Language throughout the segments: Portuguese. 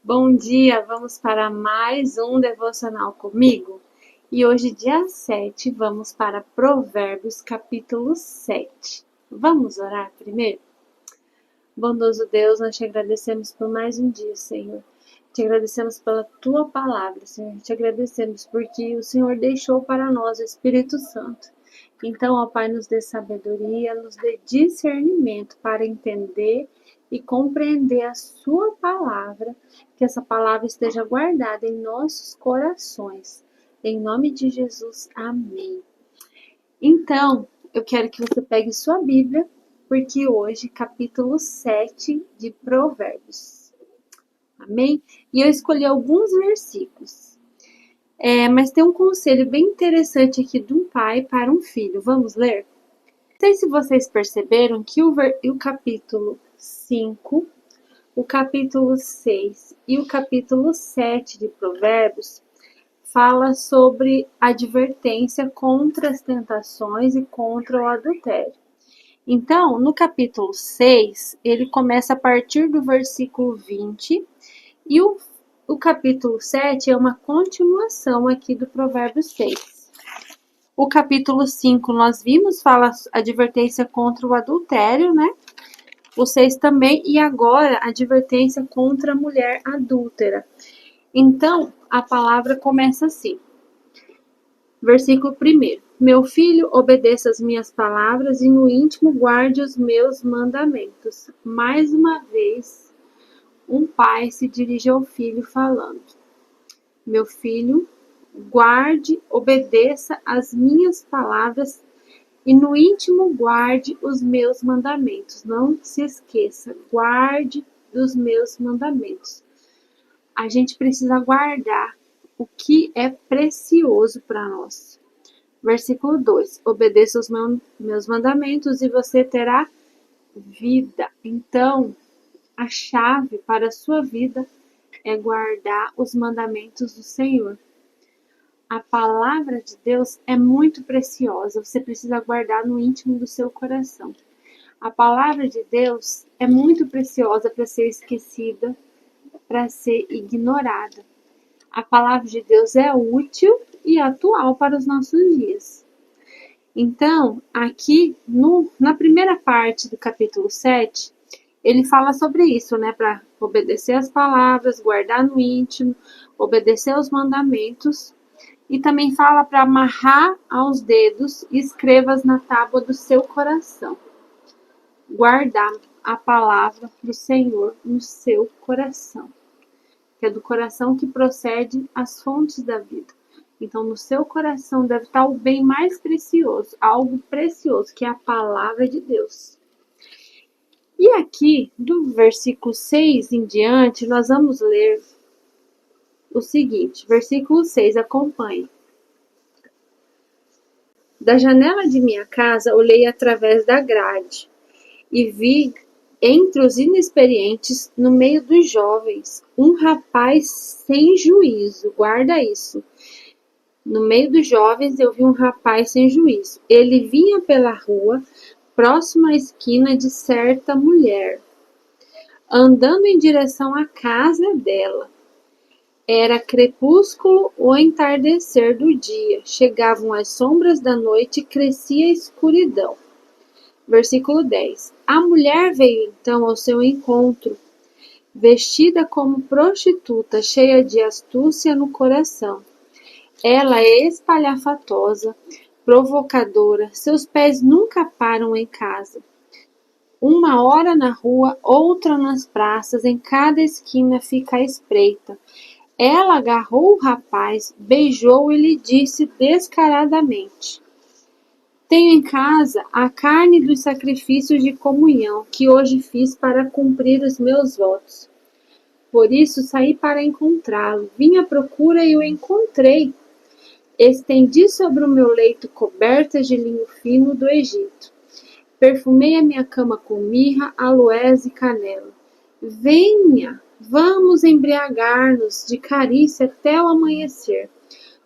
Bom dia, vamos para mais um devocional comigo? E hoje, dia 7, vamos para Provérbios, capítulo 7. Vamos orar primeiro? Bondoso Deus, nós te agradecemos por mais um dia, Senhor. Te agradecemos pela Tua palavra, Senhor. Te agradecemos porque o Senhor deixou para nós o Espírito Santo. Então, ó Pai, nos dê sabedoria, nos dê discernimento para entender e compreender a Sua palavra, que essa palavra esteja guardada em nossos corações. Em nome de Jesus, amém. Então, eu quero que você pegue sua Bíblia, porque hoje, capítulo 7 de Provérbios. Amém? E eu escolhi alguns versículos. Mas tem um conselho bem interessante aqui de um pai para um filho. Vamos ler? Não sei se vocês perceberam que o capítulo 5, o capítulo 6 e o capítulo 7 de Provérbios fala sobre advertência contra as tentações e contra o adultério. Então, no capítulo 6, ele começa a partir do versículo 20 e o capítulo 7 é uma continuação aqui do Provérbios 6. O capítulo 5 nós vimos, fala advertência contra o adultério, né? O 6 também, e agora advertência contra a mulher adúltera. Então, a palavra começa assim. Versículo 1. Meu filho, obedeça as minhas palavras e no íntimo guarde os meus mandamentos. Mais uma vez, um pai se dirige ao filho falando. Meu filho, guarde, obedeça as minhas palavras e no íntimo guarde os meus mandamentos. Não se esqueça, guarde dos meus mandamentos. A gente precisa guardar o que é precioso para nós. Versículo 2. Obedeça os meus mandamentos e você terá vida. Então, a chave para a sua vida é guardar os mandamentos do Senhor. A palavra de Deus é muito preciosa. Você precisa guardar no íntimo do seu coração. A palavra de Deus é muito preciosa para ser esquecida, para ser ignorada. A palavra de Deus é útil e atual para os nossos dias. Então, aqui na primeira parte do capítulo 7, ele fala sobre isso, né? Para obedecer as palavras, guardar no íntimo, obedecer aos mandamentos. E também fala para amarrar aos dedos e escrevas na tábua do seu coração. Guardar a palavra do Senhor no seu coração. Que é do coração que procede as fontes da vida. Então, no seu coração deve estar o bem mais precioso, algo precioso, que é a palavra de Deus. E aqui, do versículo 6 em diante, nós vamos ler o seguinte, versículo 6, acompanhe. Da janela de minha casa, olhei através da grade e vi entre os inexperientes, no meio dos jovens, um rapaz sem juízo. Guarda isso. No meio dos jovens, eu vi um rapaz sem juízo. Ele vinha pela rua, próximo à esquina de certa mulher, andando em direção à casa dela. Era crepúsculo ou entardecer do dia. Chegavam as sombras da noite e crescia a escuridão. Versículo 10. A mulher veio então ao seu encontro, vestida como prostituta, cheia de astúcia no coração. Ela é espalhafatosa, provocadora, seus pés nunca param em casa. Uma hora na rua, outra nas praças, em cada esquina fica à espreita. Ela agarrou o rapaz, beijou e lhe disse descaradamente: tenho em casa a carne dos sacrifícios de comunhão que hoje fiz para cumprir os meus votos. Por isso saí para encontrá-lo. Vim à procura e o encontrei. Estendi sobre o meu leito cobertas de linho fino do Egito. Perfumei a minha cama com mirra, aloés e canela. Venha, vamos embriagar-nos de carícia até o amanhecer.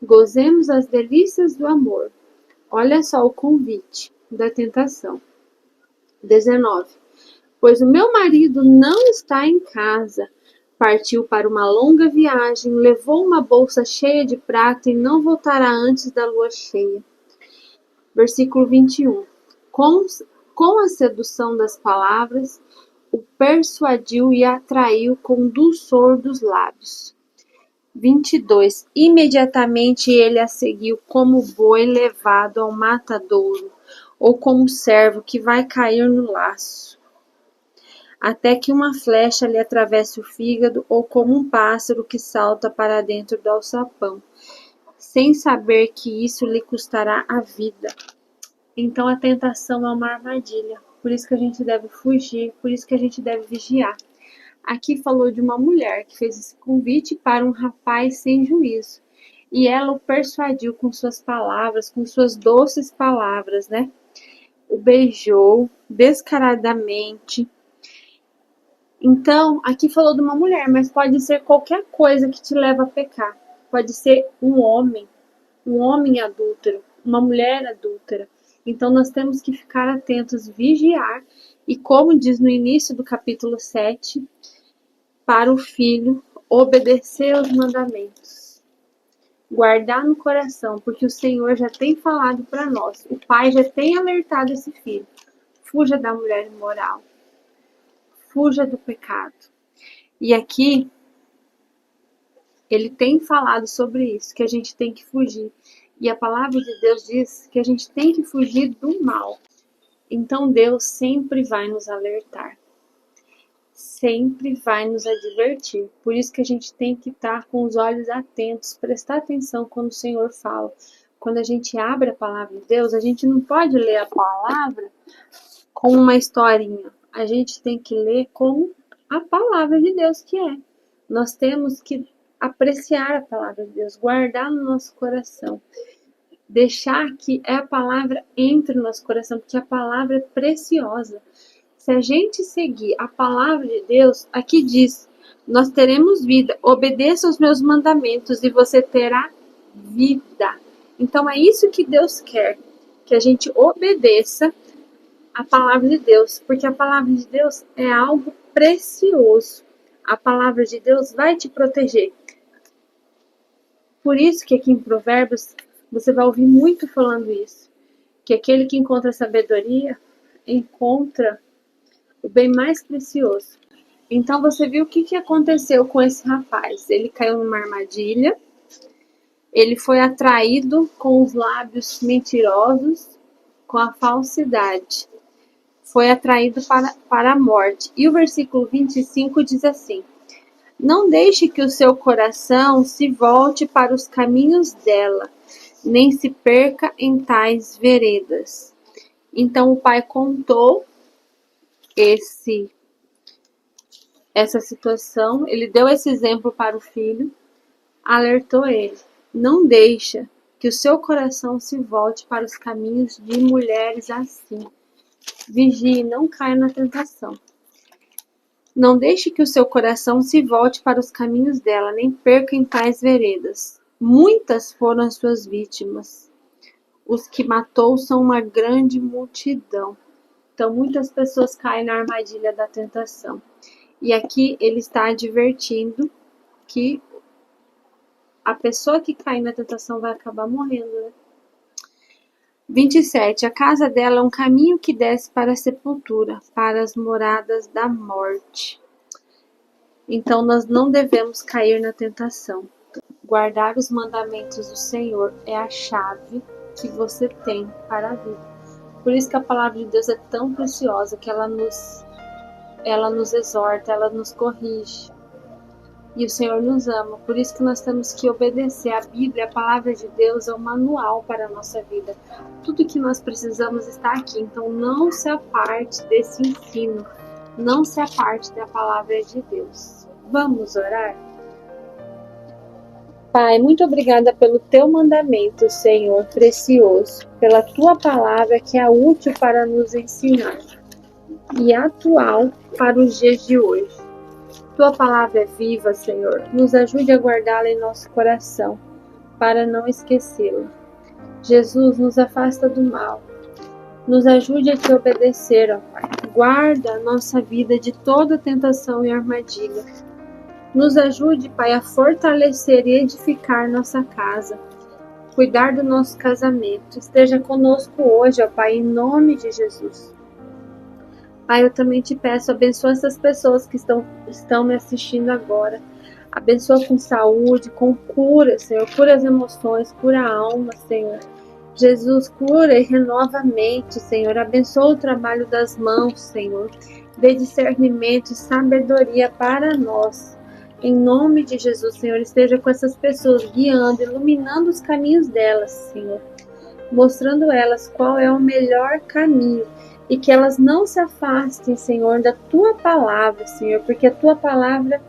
Gozemos as delícias do amor. Olha só o convite da tentação. 19. Pois o meu marido não está em casa Partiu para uma longa viagem, levou uma bolsa cheia de prata e não voltará antes da lua cheia. Versículo 21. Com a sedução das palavras, o persuadiu e atraiu com dulçor dos lábios. 22. Imediatamente ele a seguiu como boi levado ao matadouro, ou como servo que vai cair no laço, até que uma flecha lhe atravesse o fígado, ou como um pássaro que salta para dentro do alçapão, sem saber que isso lhe custará a vida. Então a tentação é uma armadilha, por isso que a gente deve fugir, por isso que a gente deve vigiar. Aqui falou de uma mulher que fez esse convite para um rapaz sem juízo. E ela o persuadiu com suas palavras, com suas doces palavras, né? O beijou descaradamente. Então, aqui falou de uma mulher, mas pode ser qualquer coisa que te leva a pecar. Pode ser um homem adúltero, uma mulher adúltera. Então, nós temos que ficar atentos, vigiar. E como diz no início do capítulo 7, para o filho obedecer aos mandamentos, guardar no coração, porque o Senhor já tem falado para nós, o pai já tem alertado esse filho: fuja da mulher imoral, fuja do pecado. E aqui ele tem falado sobre isso, que a gente tem que fugir. E a palavra de Deus diz que a gente tem que fugir do mal. Então Deus sempre vai nos alertar, sempre vai nos advertir. Por isso que a gente tem que estar com os olhos atentos, prestar atenção quando o Senhor fala. Quando a gente abre a palavra de Deus, a gente não pode ler a palavra como uma historinha. A gente tem que ler como a palavra de Deus que é. Nós temos que apreciar a palavra de Deus, guardar no nosso coração, deixar que a palavra entre no nosso coração, porque a palavra é preciosa. Se a gente seguir a palavra de Deus, aqui diz: nós teremos vida, obedeça aos meus mandamentos e você terá vida. Então é isso que Deus quer, que a gente obedeça a palavra de Deus, porque a palavra de Deus é algo precioso. A palavra de Deus vai te proteger. Por isso que aqui em Provérbios você vai ouvir muito falando isso, que aquele que encontra sabedoria encontra o bem mais precioso. Então você viu o que aconteceu com esse rapaz. Ele caiu numa armadilha, ele foi atraído com os lábios mentirosos, com a falsidade. Foi atraído para a morte. E o versículo 25 diz assim: não deixe que o seu coração se volte para os caminhos dela, nem se perca em tais veredas. Então o pai contou essa situação, ele deu esse exemplo para o filho, alertou ele: não deixa que o seu coração se volte para os caminhos de mulheres assim. Vigie, não caia na tentação. Não deixe que o seu coração se volte para os caminhos dela, nem perca em tais veredas. Muitas foram as suas vítimas. Os que matou são uma grande multidão. Então, muitas pessoas caem na armadilha da tentação. E aqui ele está advertindo que a pessoa que cai na tentação vai acabar morrendo, né? 27. A casa dela é um caminho que desce para a sepultura, para as moradas da morte. Então, nós não devemos cair na tentação. Guardar os mandamentos do Senhor é a chave que você tem para a vida. Por isso que a palavra de Deus é tão preciosa, que ela nos exorta, ela nos corrige. E o Senhor nos ama, por isso que nós temos que obedecer. A Bíblia, a palavra de Deus, é um manual para a nossa vida. Tudo que nós precisamos está aqui, então não se aparte desse ensino, não se aparte da palavra de Deus. Vamos orar? Pai, muito obrigada pelo teu mandamento, Senhor, precioso, pela tua palavra que é útil para nos ensinar e atual para os dias de hoje. Tua palavra é viva, Senhor. Nos ajude a guardá-la em nosso coração, para não esquecê-la. Jesus, nos afasta do mal. Nos ajude a te obedecer, ó Pai. Guarda a nossa vida de toda tentação e armadilha. Nos ajude, Pai, a fortalecer e edificar nossa casa, cuidar do nosso casamento. Esteja conosco hoje, ó Pai, em nome de Jesus. Pai, eu também te peço, abençoa essas pessoas que estão me assistindo agora. Abençoa com saúde, com cura, Senhor. Cura as emoções, cura a alma, Senhor. Jesus, cura e renova a mente, Senhor. Abençoa o trabalho das mãos, Senhor. Dê discernimento e sabedoria para nós. Em nome de Jesus, Senhor, esteja com essas pessoas, guiando, iluminando os caminhos delas, Senhor. Mostrando elas qual é o melhor caminho. E que elas não se afastem, Senhor, da Tua palavra, Senhor. Porque a Tua palavra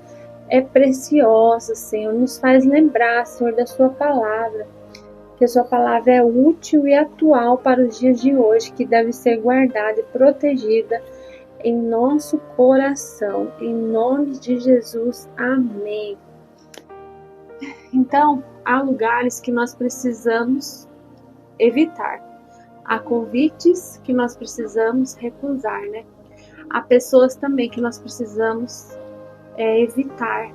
é preciosa, Senhor. Nos faz lembrar, Senhor, da Sua palavra. Que a Sua palavra é útil e atual para os dias de hoje. Que deve ser guardada e protegida em nosso coração. Em nome de Jesus. Amém. Então, há lugares que nós precisamos evitar. Há convites que nós precisamos recusar, né? Há pessoas também que nós precisamos evitar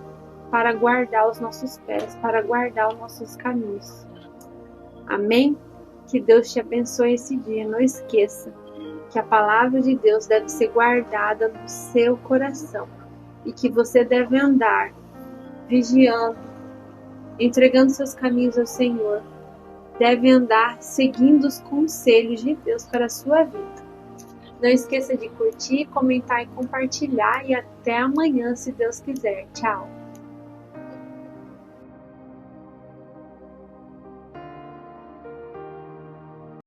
para guardar os nossos pés, para guardar os nossos caminhos. Amém? Que Deus te abençoe esse dia. Não esqueça que a palavra de Deus deve ser guardada no seu coração e que você deve andar vigiando, entregando seus caminhos ao Senhor. Deve andar seguindo os conselhos de Deus para a sua vida. Não esqueça de curtir, comentar e compartilhar. E até amanhã, se Deus quiser. Tchau!